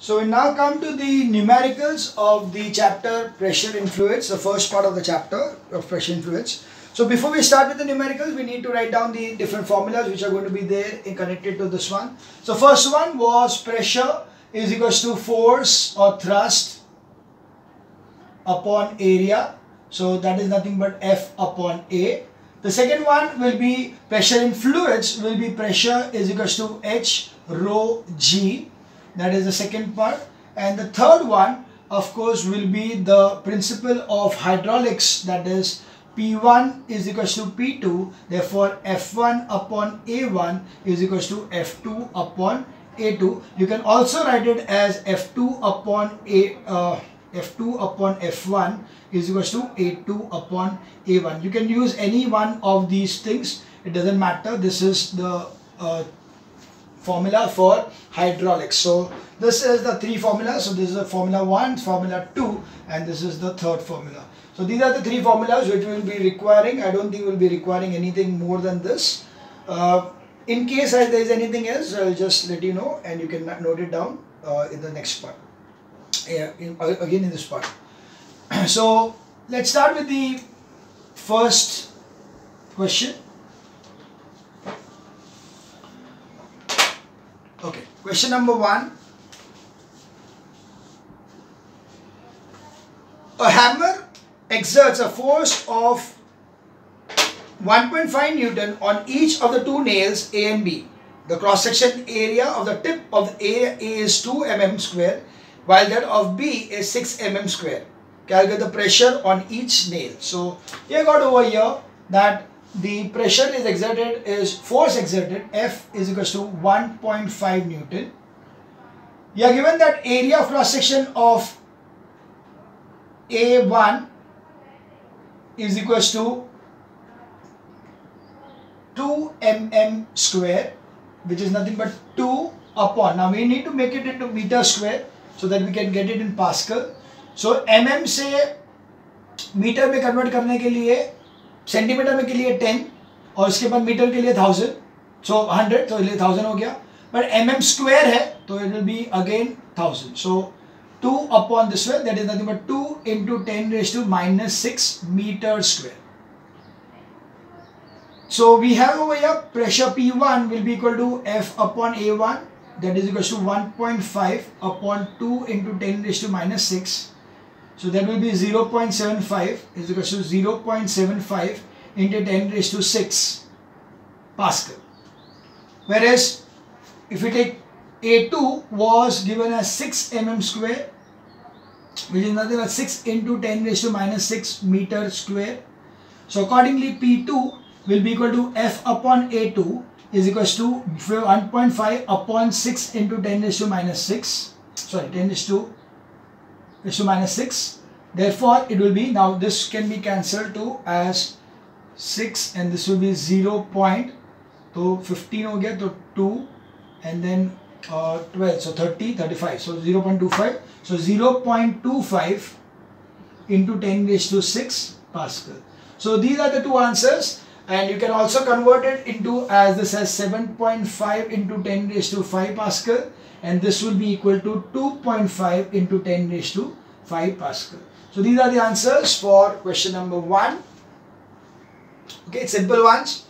So we now come to the numericals of the chapter pressure in fluids, the first part of the chapter of pressure in fluids. So before we start with the numericals, we need to write down the different formulas which are going to be there in connected to this one. So first one was pressure is equals to force or thrust upon area. So that is nothing but F upon A. The second one will be pressure in fluids will be pressure is equals to H rho G. That is the second part. And the third one, of course, will be the principle of hydraulics, that is P1 is equals to P2. Therefore, F1 upon A1 is equals to F2 upon A2. You can also write it as F2 upon F1 is equals to A2 upon A1. You can use any one of these things. It doesn't matter. This is the formula for hydraulics. So this is the three formulas. So this is the formula 1, formula 2, and this is the third formula. So these are the three formulas which we will be requiring. I don't think we will be requiring anything more than this. In case there is anything else, I'll just let you know, and you can note it down in the next part. Again in this part. So let's start with the first question. Okay, question number 1. A hammer exerts a force of 1.5 Newton on each of the two nails A and B. The cross-section area of the tip of A is 2 mm square, while that of B is 6 mm square. Calculate the pressure on each nail. So you got over here that the pressure is exerted force exerted F is equals to 1.5 Newton. You are given that area of cross section of A1 is equals to 2 mm square, which is nothing but 2 upon. Now we need to make it into meter square so that we can get it in Pascal. So mm से metre में convert करने के लिए centimetre में के लिए 10 और उसके बाद मीटर के लिए 1000, सो 100, तो 1000 हो गया. बट mm स्क्वायर है तो it will be again 1000. So 2 upon this way, that is nothing but 2 into 10 raised to minus 6 meter square. So we have over here pressure P1 will be equal to F upon A1, that is equals to 1.5 upon 2 into 10 raised to minus 6. So that will be 0.75 is equals to 0.75 into 10 raised to 6 Pascal. Whereas if we take A2 was given as 6 mm square, which is nothing but 6 into 10 raised to minus 6 meter square. So accordingly P2 will be equal to F upon A2 is equals to 1.5 upon 6 into 10 raised to minus 6. Sorry, 10 raised to minus 6. Therefore, it will be, now this can be cancelled to as 6 and this will be 0. So 15 हो गया तो 2 and then 12, so 30, 35, so 0.25. So 0.25 into 10 raised to 6 Pascal. So these are the two answers, and you can also convert it into as this as 7.5 into 10 raised to 5 Pascal, and this will be equal to 2.5 into 10 raised to 5 Pascal. So these are the answers for question number 1. Okay, simple ones.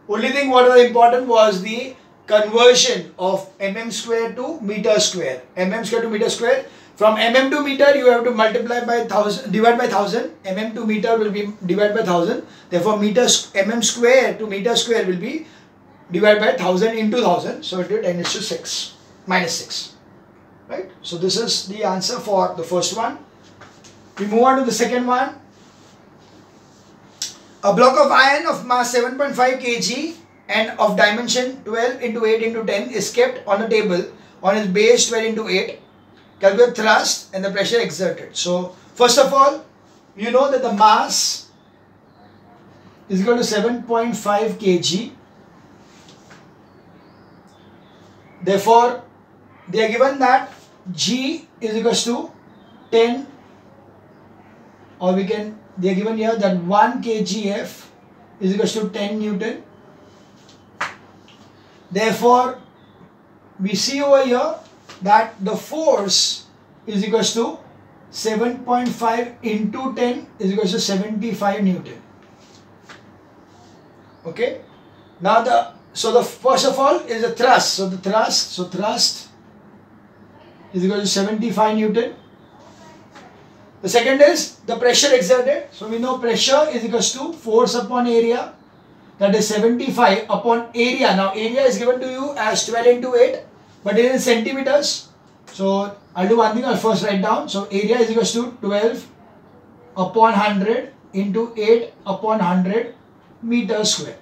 Only thing what was important was the conversion of mm square to meter square. Mm square to meter square. From mm to meter you have to multiply by 1000, divide by 1000. Mm to meter will be divided by 1000. Therefore mm square to meter square will be divided by 1000 into 1000. So it will 10 is to 6 minus 6. Right? So this is the answer for the first one. We move on to the second one. A block of iron of mass 7.5 kg and of dimension 12 into 8 into 10 is kept on a table on its base 12 into 8. Calculate thrust and the pressure exerted. So first of all, you know that the mass is equal to 7.5 kg. Therefore, they are given that G is equals to 10, or they are given here that 1 kgf is equals to 10 Newton. Therefore, we see over here that the force is equals to 7.5 into 10 is equals to 75 Newton. Okay. Now the first of all is the thrust. So the thrust is equal to 75 Newton. The second is the pressure exerted. So we know pressure is equals to force upon area, that is 75 upon area. Now area is given to you as 12 into 8, but it is in centimeters. So I'll do one thing, I'll first write down. So area is equals to 12 upon 100 into 8 upon 100 meters square.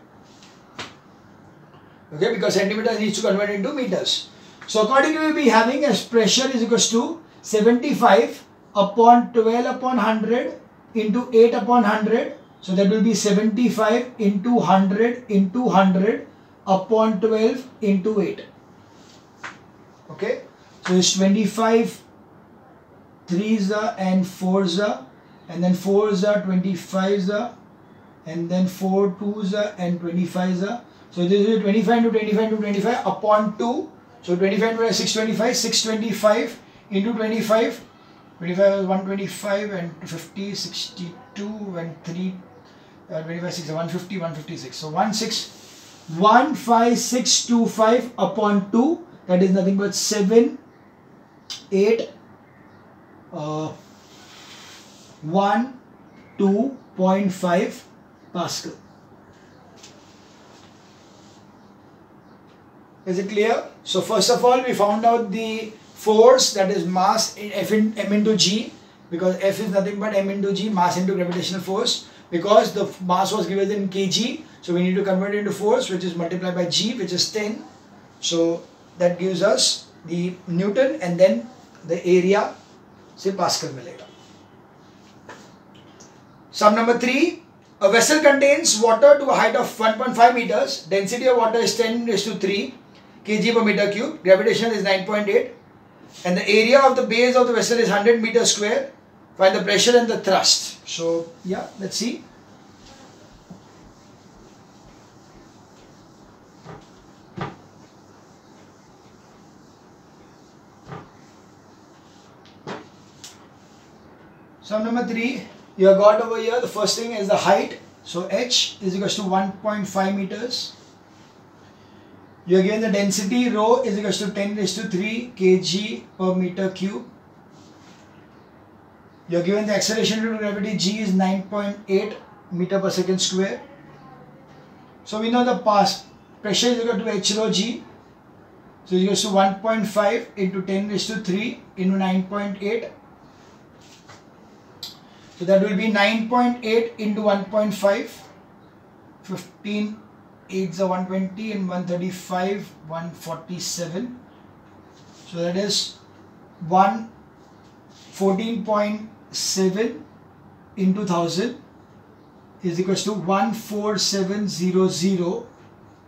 Okay, because centimeters needs to convert into meters. So accordingly we will be having as pressure is equals to 75 upon 12 upon 100 into 8 upon 100. So that will be 75 into 100 into 100 upon 12 into 8. Okay. So it's 25 3s and 4s, and then 4s 25s, and then 4 2s and 25s. So this is 25 into 25 into 25 upon 2. So 25 into 625, 625 into 25. 25 is 125 and 50, 62 and 3, 25, 6, 150, 156. So 15625 upon 2, that is nothing but 7, 8, 1, 2.5 Pascal. Is it clear? So first of all, we found out the force, that is mass in m into g, because F is nothing but m into g, mass into gravitational force. Because the mass was given in kg, so we need to convert it into force, which is multiplied by g, which is 10. So that gives us the Newton, and then the area, say Pascal milega. Sum number 3. A vessel contains water to a height of 1.5 meters. Density of water is 10⁻³ kg per meter cube. Gravitation is 9.8. And the area of the base of the vessel is 100 meters square. Find the pressure and the thrust. So yeah, let's see. Sum number 3, you have got over here, the first thing is the height. So h is equals to 1.5 meters. You are given the density rho is equals to 10⁻³ kg per meter cube. You are given the acceleration due to gravity g is 9.8 meter per second square. So we know the pressure is equal to h rho g. So it is equals to 1.5 into 10⁻³ into 9.8. So that will be 9.8 into 1.5, 15, 8 is 120 and 135, 147. So that is 14.7 into 1000 is equals to 14700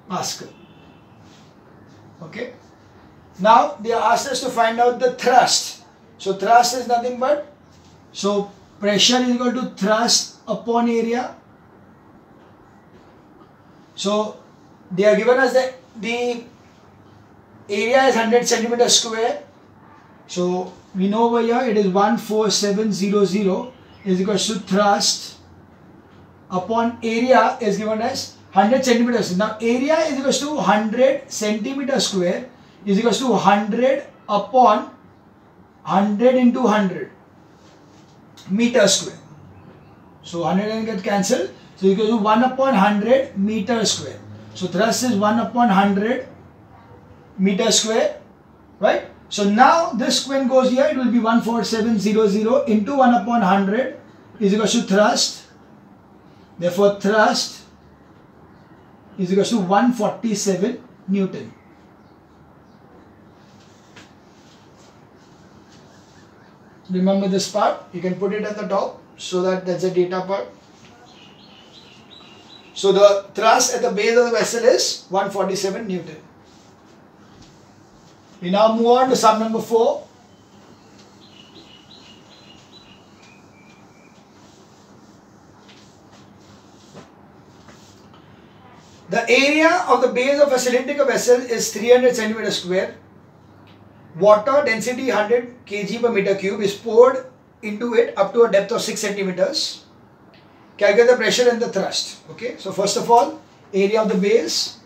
Pascal. Okay. Now they asked us to find out the thrust. So thrust is nothing but, so pressure is equal to thrust upon area. So they are given us the area is 100 centimeters square. So we know over here it is 14700 is equals to thrust upon area is given as 100 centimeters. Now area is equals to 100 centimeters square is equals to 100 upon 100 into 100 meter square. So 100 and get cancelled. So equal to 1 upon 100 meter square. So thrust is 1 upon 100 meter square, right? So now this when goes here, it will be 14700 into 1 upon 100 is equal to thrust. Therefore thrust is equal to 147 Newton. Remember this part, you can put it at the top so that that's the data part. So the thrust at the base of the vessel is 147 Newton. We now move on to sum number 4. The area of the base of a cylindrical vessel is 300 centimeters square. water density 100 kg per meter cube is poured into it up to a depth of 6 centimeters. Calculate the pressure and the thrust. Okay, so first of all, area of the base,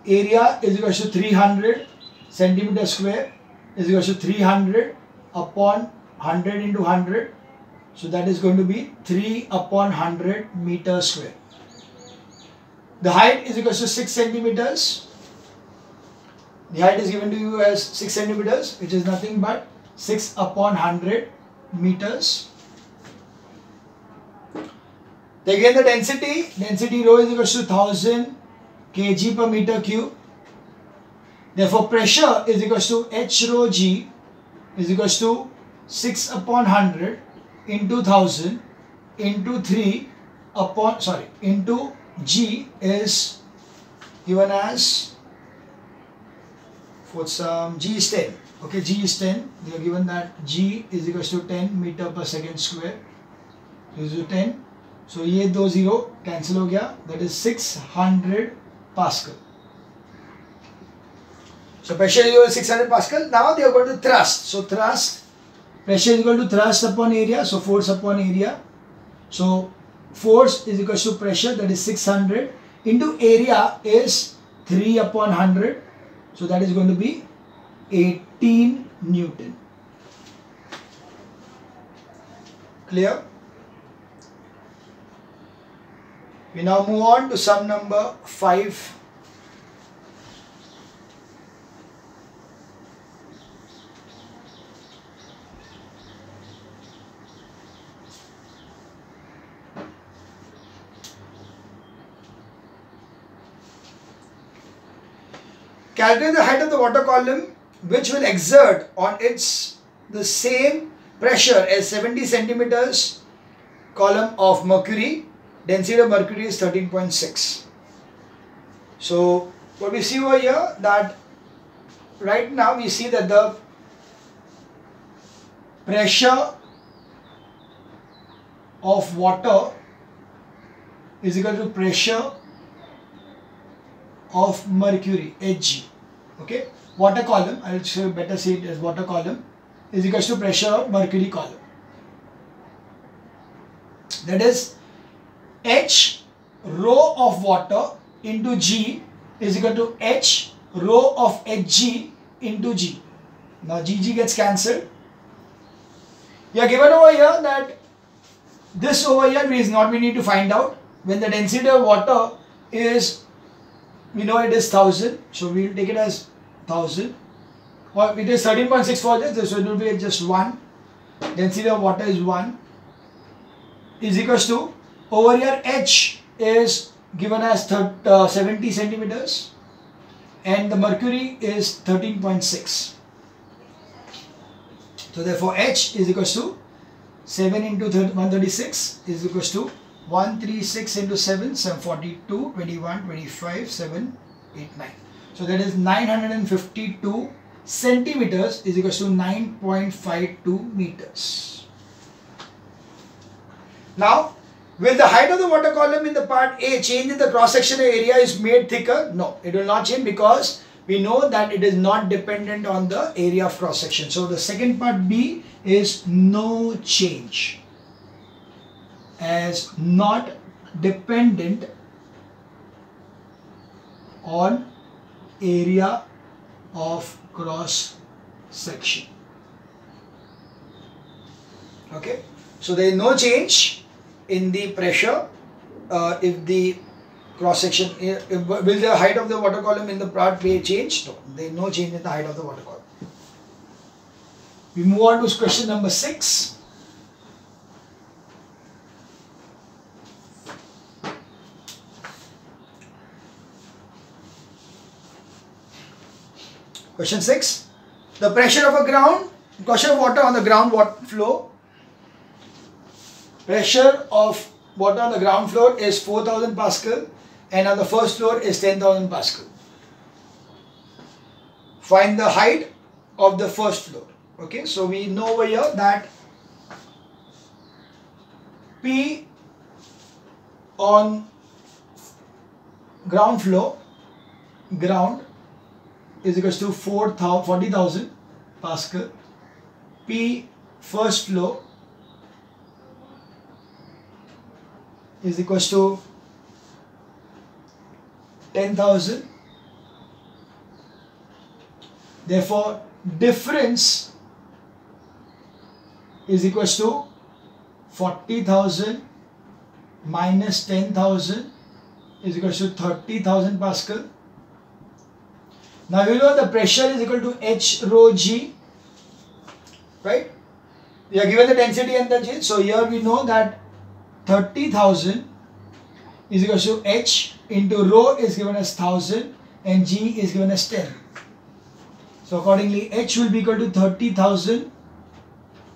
area is equal to 300 centimeter square is equal to 300 upon 100 into 100. So that is going to be 3 upon 100 meters square. The height is equal to 6 centimeters. The height is given to you as 6 centimeters, which is nothing but 6 upon 100 meters. Again the density rho is equal to 1000 kg per meter cube. Therefore pressure is equal to H rho G is equal to 6 upon 100 into 1000 into 3 upon, into G is given as, for some G is 10. Okay, G is 10. They are given that G is equal to 10 meter per second square. This is 10. So ये 2 0 cancel हो गया. That is 600 Pascal. So pressure is equal to 600 Pascal. Now they are going to thrust. So thrust, pressure is equal to thrust upon area. So force upon area. So force is equal to pressure, that is 600 into area is 3 upon 100. So that is going to be 18 Newton. Clear? We now move on to sum number 5. Calculate the height of the water column which will exert on its the same pressure as 70 centimeters column of mercury. Density of mercury is 13.6. So what we see over here, that right now we see that the pressure of water is equal to pressure of mercury, Hg. Okay, water column, I will better say it as water column, is equal to pressure of mercury column. That is H rho of water into G is equal to H rho of Hg into G. Now Gg gets cancelled. You are given over here that this over here is not, we need to find out. When the density of water is, we know it is 1000, so we will take it as 1000. Or it is 13.6 for this, so it will be just 1. Density of water is 1 is equals to, over here H is given as 70 centimeters and the mercury is 13.6. So therefore H is equals to 7 into 136 is equals to 136 into 7, 742, 21, 25, 7, 8, 9. So that is 952 centimeters is equals to 9.52 meters. Now, will the height of the water column in the part A change if the cross-sectional area is made thicker? No, it will not change because we know that it is not dependent on the area of cross-section. So the second part B is no change, as not dependent on area of cross-section. Okay, so there is no change in the pressure if the cross section, will the height of the water column in the part B change? No, there is no change in the height of the water column. We move on to question number 6. Question 6. The pressure of water on the ground flow. Pressure of water on the ground floor is 4000 Pascal and on the first floor is 10,000 Pascal. Find the height of the first floor. Okay, so we know over here that P on ground floor, ground is equals to 40,000 Pascal. P first floor is equals to 10,000. Therefore, difference is equals to 40,000 minus 10,000 is equals to 30,000 Pascal. Now you know the pressure is equal to H rho G, right? We are given the density and the G. So here we know that 30,000 is equal to H into rho is given as 1000 and G is given as 10. So accordingly H will be equal to 30,000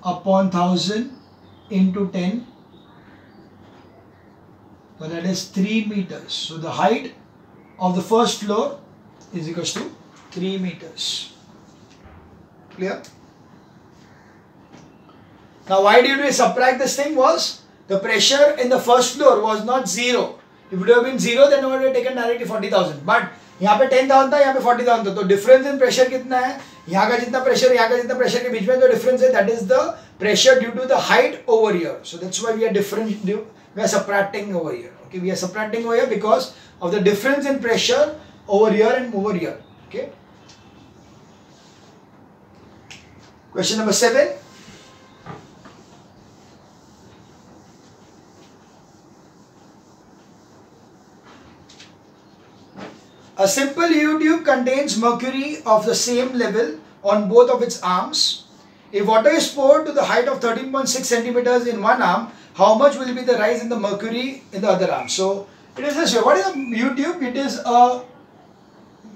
upon 1000 into 10. So that is 3 meters. So the height of the first floor is equal to 3 meters. Clear? Now why did we subtract this thing was the pressure in the first floor was not 0. If it would have been 0 then we would have taken directly 40,000. But यहाँ पे 10,000 था, यहाँ पे 40,000 था, तो difference in pressure कितना है? यहाँ का जितना pressure, यहाँ का जितना pressure के बीच में जो difference है, that is the pressure due to the height over here. So that's why we are subtracting over here. Okay, we are subtracting over here because of the difference in pressure over here and over here. Okay. Question number 7. A simple U-tube contains mercury of the same level on both of its arms. If water is poured to the height of 13.6 centimeters in one arm, how much will be the rise in the mercury in the other arm? So it is this way. What is a U-tube? It is a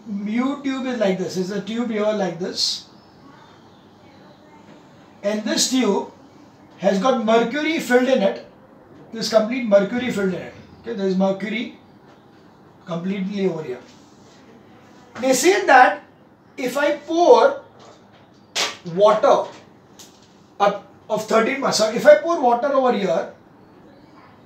U-tube is like this. It's a tube here like this. And this tube has got mercury filled in it. This complete mercury filled in it. Okay, there is mercury completely over here. They say that if I pour water up of 13, so if I pour water over here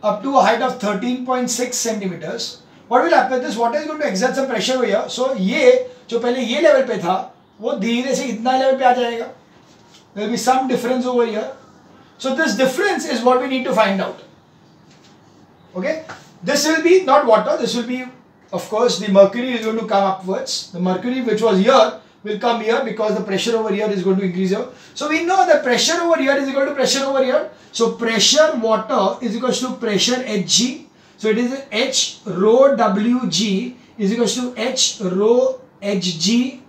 up to a height of 13.6 centimeters, what will happen? This water is going to exert some pressure over here. So ये जो पहले ये level पे था, वो धीरे से इतना level पे आ जाएगा. There will be some difference over here. So this difference is what we need to find out. Okay, this will be not water. This will be, of course, the mercury is going to come upwards. The mercury which was here will come here because the pressure over here is going to increase here. So we know that pressure over here is equal to pressure over here. So pressure water is equal to pressure Hg. So it is H rho Wg is equal to H rho Hg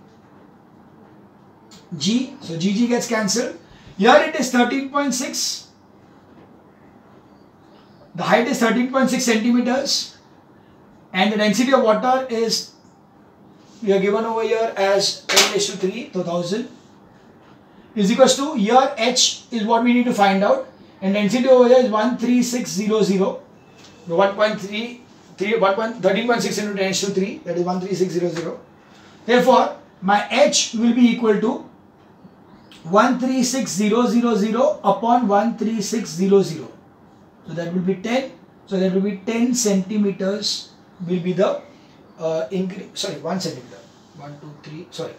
G. So Gg gets cancelled. Here it is 13.6. The height is 13.6 centimeters. And the density of water is, we are given over here as 10 raised to 3, so 1000 is equals to, here H is what we need to find out, and density over here is 13600, 13.6 into 10 raised to 3, that is 13600. Therefore, my H will be equal to 136,000 upon 13600. So that will be 10. So that will be 10 centimeters will be the increase. Sorry, 1 centimeter. 1, 2, 3. Sorry.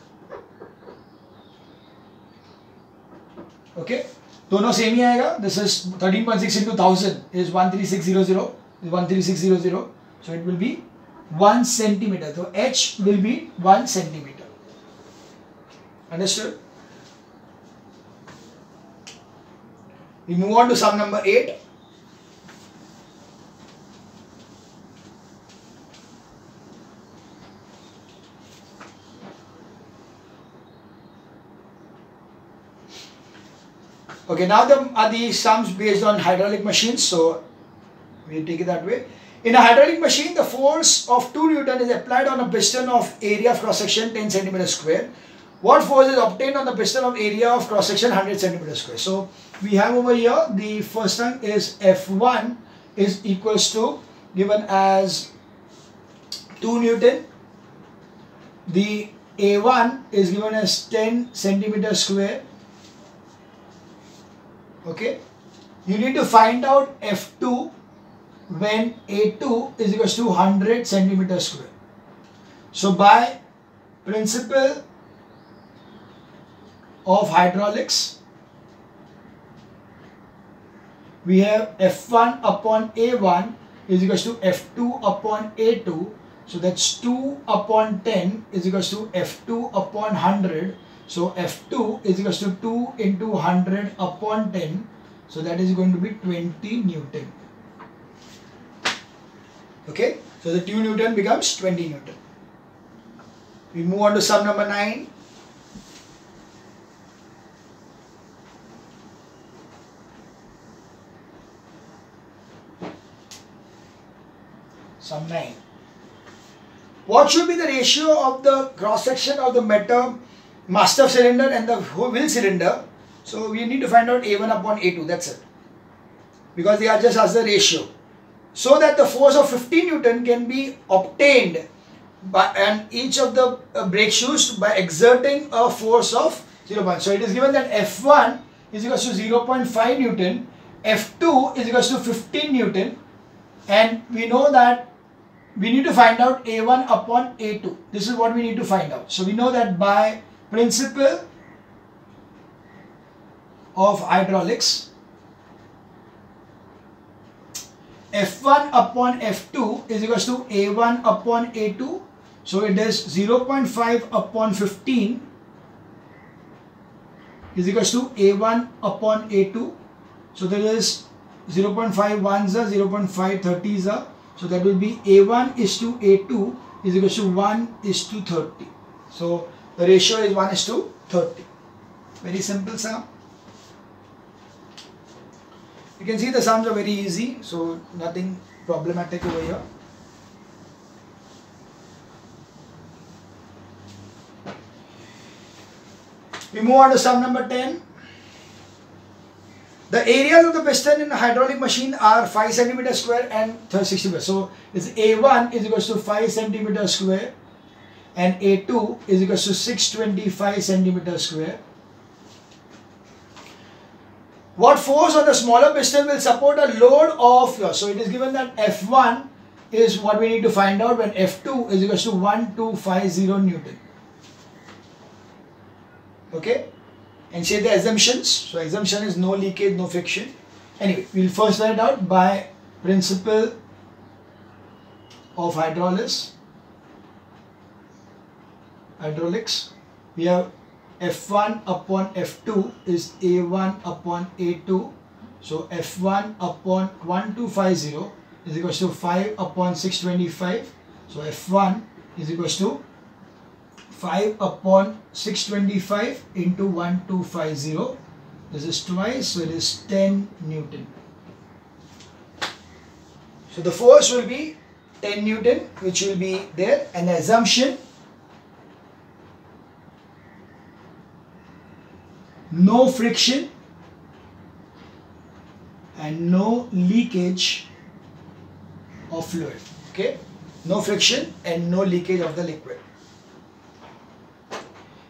Okay. दोनों same ही आएगा. This is 13.6 into 1000 is 13600. Is 13600. So it will be 1 centimeter. So H will be 1 centimeter. Understood? We move on to sum number 8. Okay, now the sums based on hydraulic machines, so we take it that way. In a hydraulic machine, the force of 2 Newton is applied on a piston of area of cross section 10 cm square. What force is obtained on the piston of area of cross section 100 cm square? So we have over here the first one is F1 is equals to given as 2 Newton. The A1 is given as 10 centimeter square. Okay, you need to find out F2 when A2 is equals to 100 centimeter square. So by principle of hydraulics, we have F1 upon A1 is equals to F2 upon A2. So that's 2 upon 10 is equals to F2 upon 100. So F2 is equals to 2 into 100 upon 10. So that is going to be 20 Newton. Okay, so the 2 Newton becomes 20 Newton. We move on to sum number 9. Sum 9. What should be the ratio of the cross section of the master cylinder and the wheel cylinder? So we need to find out A1 upon A2, that's it. Because they are just as the ratio. So that the force of 50 Newton can be obtained and each of the brake shoes by exerting a force of 0.1. So it is given that F1 is equals to 0.5 Newton, F2 is equals to 15 Newton, and we know that we need to find out A1 upon A2. This is what we need to find out. So we know that by principle of hydraulics, F1 upon F2 is equals to A1 upon A2. So it is 0.5 upon 15 is equals to A1 upon A2. So there is 0.5 ones are, 0.5 30s are. So that will be A1 is to A2 is equals to 1 is to 30. So the ratio is 1 is to 30. Very simple sum. You can see the sums are very easy, so nothing problematic over here. We move on to sum number 10. The areas of the piston in a hydraulic machine are 5 cm square and 60 meter. So it's A1 is equals to 5 cm square and A2 is equals to 625 cm square. What force on the smaller piston will support a load of, so it is given that F1 is what we need to find out when F2 is equals to 1250 Newton. Okay, and say the assumptions. So assumption is no leakage, no friction. Anyway, we'll first write out by principle of hydraulics. We have F1 upon F2 is A1 upon A2. So F1 upon 1250 is equals to 5 upon 625. So F1 is equals to 5 upon 625 into 1250. This is twice, so it is 10 Newton. So the force will be 10 Newton, which will be there, and the assumption, no friction and no leakage of fluid. Okay, no friction and no leakage of the liquid.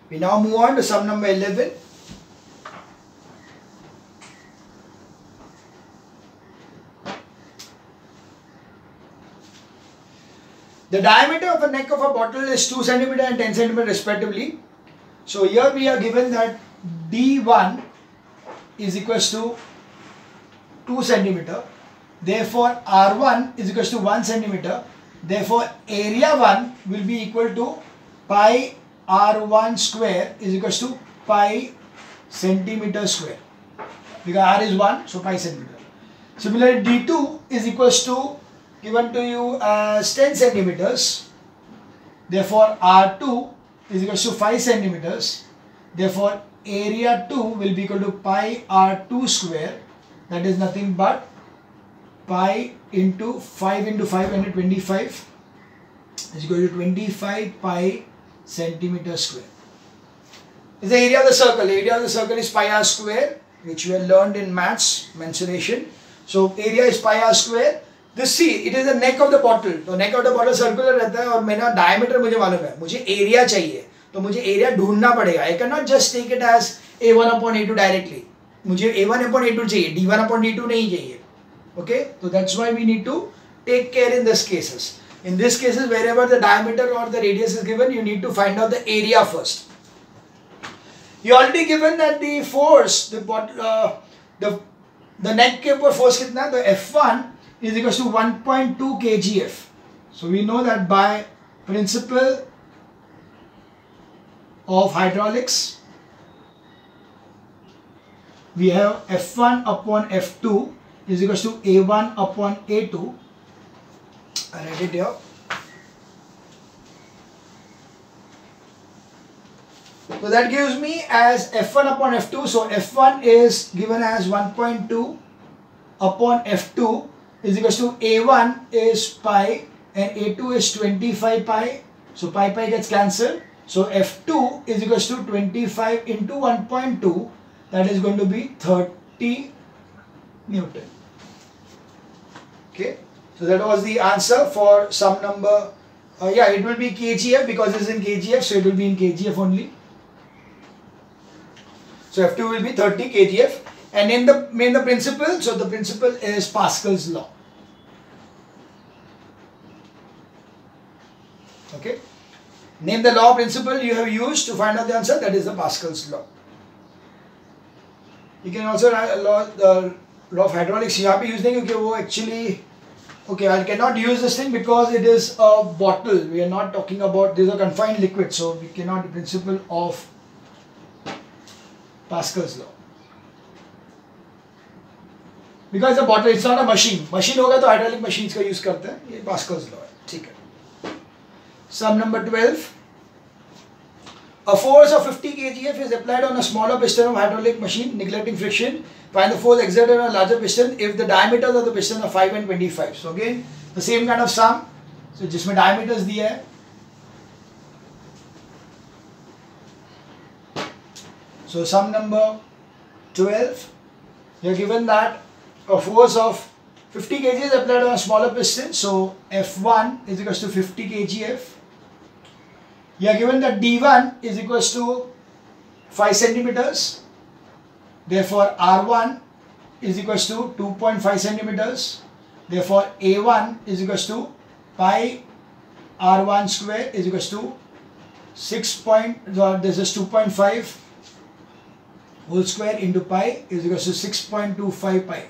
We now move on to sum number 11. The diameter of the neck of a bottle is 2 cm and 10 cm respectively. So here we are given that D1 is equals to 2 cm. Therefore R1 is equals to 1 cm. Therefore area 1 will be equal to pi R1 square is equals to pi centimeter square. Because R is 1, so pi centimeter. Similarly D2 is equals to given to you as 10 centimeters. Therefore R2 is equals to 5 centimeters. Therefore area 2 will be equal to pi R2 square. That is nothing but pi into 5 into 525 is equal to 25 pi centimeter square. Is the area of the circle. Area of the circle is pi r square, which we have learned in maths mensuration. So area is pi r square. This, see, it is the neck of the bottle. तो neck of the bottle circular रहता है और मेरा diameter मुझे मालूम है. मुझे area चाहिए. तो मुझे area ढूंढना पड़ेगा. I cannot just take it as A1 upon A2 directly. मुझे A1 upon A2 चाहिए. D1 upon D2 नहीं चाहिए. Okay? So that's why we need to take care in this cases. In this cases, wherever the diameter or the radius is given, you need to find out the area first. You already given that the force, the neck के ऊपर force कितना है? The F1 is equals to 1.2 kgf. So we know that by principle of hydraulics, we have F1 upon F2 is equals to A1 upon A2. I write it here. So that gives me as F1 upon F2. So F1 is given as 1.2 upon F2 is equals to A1 is pi and A2 is 25 pi. So pi gets cancelled. So F2 is equals to 25 into 1.2. That is going to be 30 Newton. Okay. So that was the answer for sum number. Yeah, it will be kgf because it is in kgf. So it will be in kgf only. So F2 will be 30 kgf. And in the principle, so the principle is Pascal's law. Okay. Name the law principle you have used to find out the answer. That is the Pascal's law. You can also write the law of hydraulics. यहाँ पे use नहीं क्योंकि वो actually, okay, I cannot use this thing because it is a bottle. We are not talking about, this is a confined liquid, so we cannot, the principle of Pascal's law. Because the bottle, it's not a machine. Machine होगा तो hydraulic machines का use करते हैं. ये Pascal's law है. ठीक है. Sum number 12. A force of 50 kgf is applied on a smaller piston of hydraulic machine, neglecting friction. Find the force exerted on a larger piston if the diameters of the piston are 5 and 25. So again, the same kind of sum. So जिसमें diameters दिया है. So sum number 12. You are given that a force of 50 kg is applied on a smaller piston. So F1 is equals to 50 kgf. You are given that D1 is equals to 5 centimeters. Therefore, R1 is equals to 2.5 centimeters. Therefore, A1 is equals to pi R1 square is equals to 2.5 whole square into pi is equals to 6.25 pi.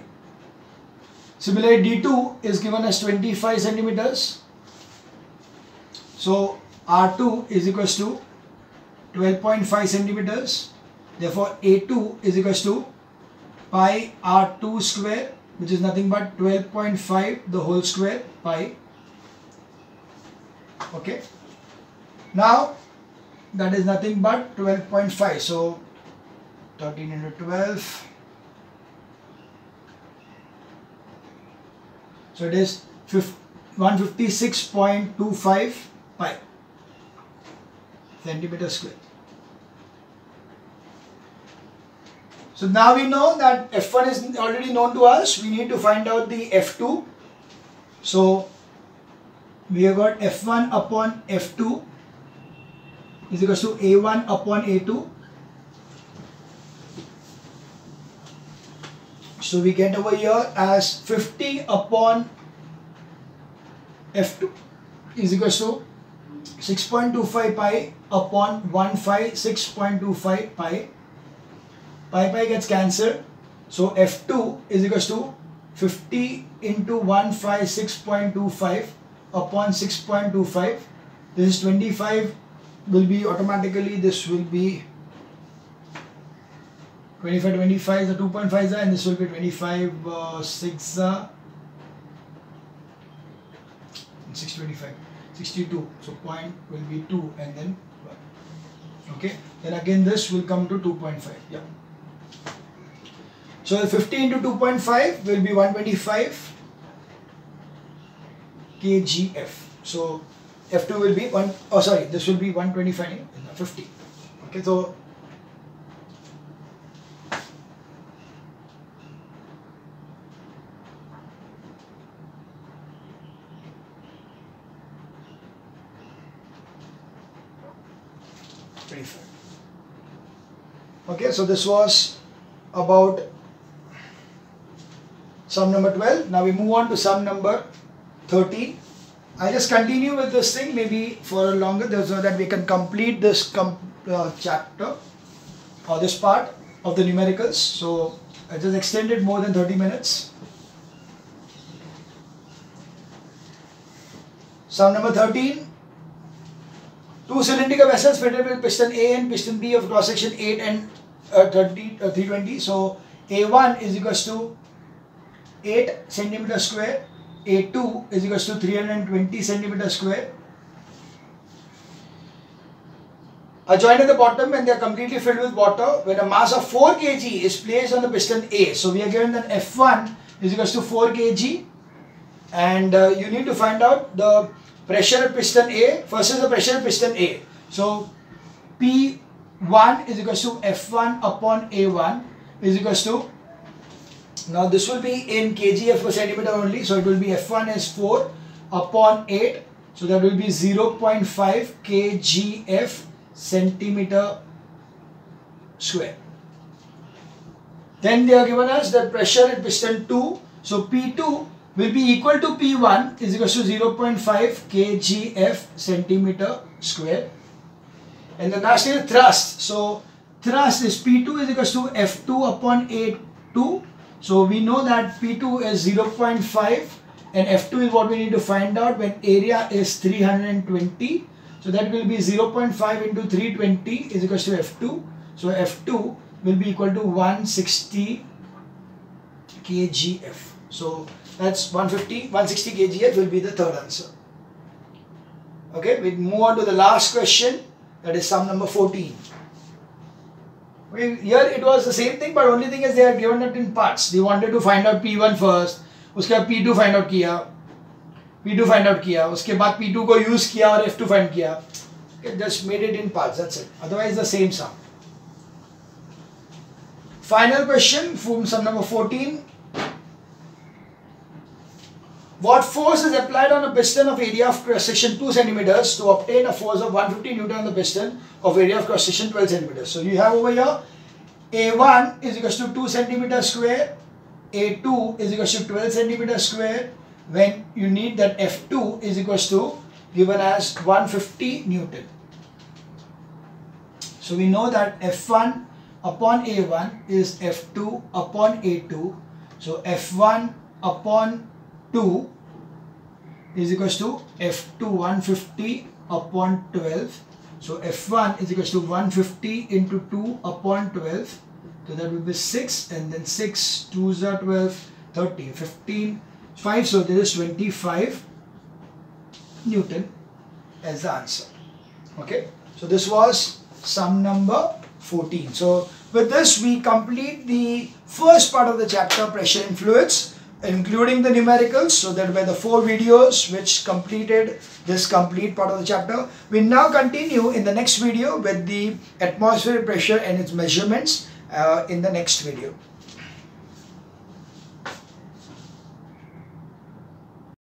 Similarly, D2 is given as 25 centimeters. So R2 is equals to 12.5 centimeters. Therefore, A2 is equals to pi R2 square, which is nothing but 12.5 the whole square pi. Okay. Now, that is nothing but 12.5. So 13 into 12. So it is 156.25 pi centimeter square. So now we know that F1 is already known to us. We need to find out the F2. So we have got F1 upon F2 is equals to A1 upon A2. So we get over here as 50 upon F2 is equals to 6.25 pi upon 6.25 pi. Pi gets cancelled. So F2 is equals to 50 into 6.25 upon 6.25. This is 25 will be automatically, this will be 25 is the 2.5 and this will be 25 6 625 62. So point will be 2 and then 1. Okay. Then again this will come to 2.5. Yeah. So 50 into 2.5 will be 125 kgf. So F2 will be this will be 125 50. Okay, so okay, so this was about sum number 12. Now we move on to sum number 13. I'll just continue with this thing maybe for a longer so that we can complete this chapter or this part of the numericals. So I just extended more than 30 minutes. Sum number 13. Two cylindrical vessels fitted with piston A and piston B of cross section 8 and 320. So A1 is equals to 8 centimeter square. A2 is equals to 320 centimeter square. Are joined at the bottom and they are completely filled with water. When a mass of 4 kg is placed on the piston A, so we are given that F1 is equals to 4 kg, and you need to find out the pressure at piston A. First is the pressure at piston A. So P1 is equals to F1 upon A1 is equals to, now this will be in kgf per centimeter only, so it will be F1 is 4 upon 8, so that will be 0.5 kgf centimeter square. Then they are given us the pressure at piston 2, so P2 will be equal to P1 is equals to 0.5 kgf centimeter square. And the last is thrust. So thrust is P2 is equals to F2 upon A2. So we know that P2 is 0.5 and F2 is what we need to find out when area is 320. So that will be 0.5 into 320 is equals to F2. So F2 will be equal to 160 kgf. So that's 160 kgf will be the third answer. Okay, we move on to the last question, that is sum number 14. Here it was the same thing, but only thing is they are given it in parts. They wanted to find out P1 first, उसके बाद P2 find out किया, उसके बाद P2 को use किया और F2 find किया. Okay, just made it in parts, that's it. Otherwise the same sum. Final question from sum number 14. What force is applied on a piston of area of cross section 2 centimeters to obtain a force of 150 Newton on the piston of area of cross section 12 centimeters? So you have over here A1 is equals to 2 centimeter square, A2 is equals to 12 centimeter square, when you need that F2 is equals to given as 150 Newton. So we know that F1 upon A1 is F2 upon A2. So F1 upon 2 is equals to F2 150 upon 12. So F1 is equals to 150 into 2 upon 12. So that will be 6, and then 6, 2s are 12, 30, 15, 5. So there is 25 Newton as the answer. Okay. So this was sum number 14. So with this we complete the first part of the chapter, pressure in fluids, including the numericals. So that were the 4 videos which completed this complete part of the chapter. We now continue in the next video with the atmospheric pressure and its measurements in the next video.